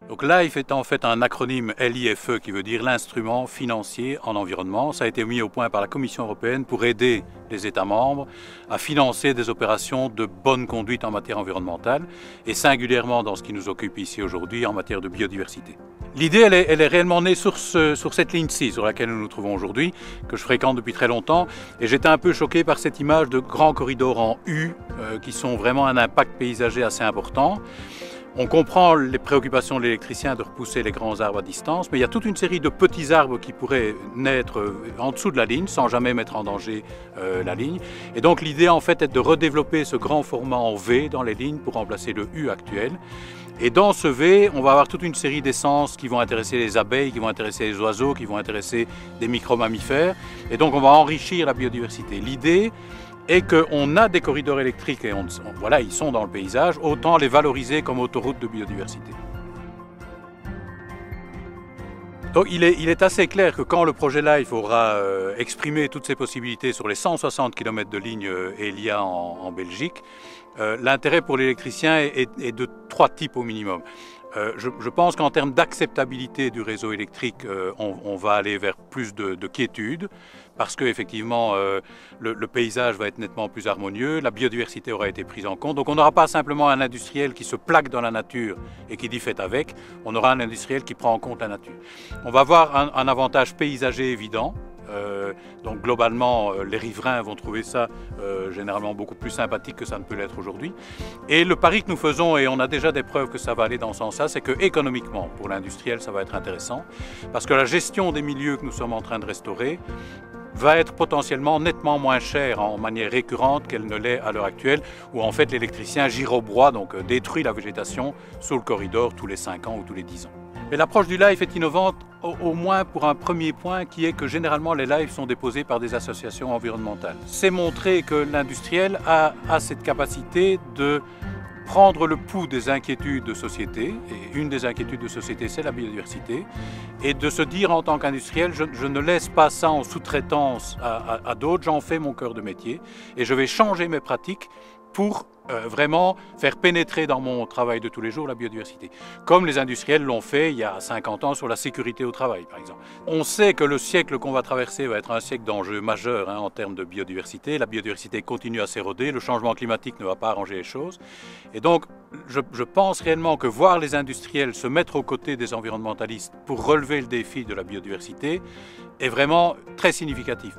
Donc LIFE est en fait un acronyme LIFE qui veut dire l'instrument financier en environnement. Ça a été mis au point par la Commission européenne pour aider les États membres à financer des opérations de bonne conduite en matière environnementale et singulièrement dans ce qui nous occupe ici aujourd'hui en matière de biodiversité. L'idée, elle est réellement née sur cette ligne-ci sur laquelle nous nous trouvons aujourd'hui, que je fréquente depuis très longtemps. Et j'étais un peu choqué par cette image de grands corridors en U qui sont vraiment un impact paysager assez important. On comprend les préoccupations de l'électricien de repousser les grands arbres à distance, mais il y a toute une série de petits arbres qui pourraient naître en dessous de la ligne sans jamais mettre en danger la ligne. Et donc l'idée en fait est de redévelopper ce grand format en V dans les lignes pour remplacer le U actuel. Et dans ce V, on va avoir toute une série d'essences qui vont intéresser les abeilles, qui vont intéresser les oiseaux, qui vont intéresser des micro-mammifères. Et donc on va enrichir la biodiversité. L'idée est qu'on a des corridors électriques et voilà, ils sont dans le paysage, autant les valoriser comme autoroutes de biodiversité. Donc il est assez clair que quand le projet LIFE aura exprimé toutes ses possibilités sur les 160 km de lignes Elia en Belgique, l'intérêt pour l'électricien est de 3 types au minimum. Je pense qu'en termes d'acceptabilité du réseau électrique, on va aller vers plus de quiétude parce qu'effectivement le paysage va être nettement plus harmonieux, la biodiversité aura été prise en compte. Donc on n'aura pas simplement un industriel qui se plaque dans la nature et qui dit faites avec, on aura un industriel qui prend en compte la nature. On va avoir un avantage paysager évident. Donc globalement, les riverains vont trouver ça généralement beaucoup plus sympathique que ça ne peut l'être aujourd'hui. Et le pari que nous faisons, et on a déjà des preuves que ça va aller dans ce sens-là, c'est que économiquement, pour l'industriel, ça va être intéressant. Parce que la gestion des milieux que nous sommes en train de restaurer va être potentiellement nettement moins chère en manière récurrente qu'elle ne l'est à l'heure actuelle, où en fait l'électricien girobroie, donc détruit la végétation sous le corridor tous les 5 ans ou tous les 10 ans. Et l'approche du LIFE est innovante au moins pour un premier point qui est que généralement les LIFE sont déposés par des associations environnementales. C'est montrer que l'industriel a cette capacité de prendre le pouls des inquiétudes de société, et une des inquiétudes de société c'est la biodiversité, et de se dire en tant qu'industriel, je ne laisse pas ça en sous-traitance à d'autres, j'en fais mon cœur de métier et je vais changer mes pratiques pour vraiment faire pénétrer dans mon travail de tous les jours la biodiversité. Comme les industriels l'ont fait il y a 50 ans sur la sécurité au travail, par exemple. On sait que le siècle qu'on va traverser va être un siècle d'enjeux majeurs en termes de biodiversité. La biodiversité continue à s'éroder, le changement climatique ne va pas arranger les choses. Et donc, je pense réellement que voir les industriels se mettre aux côtés des environnementalistes pour relever le défi de la biodiversité est vraiment très significatif.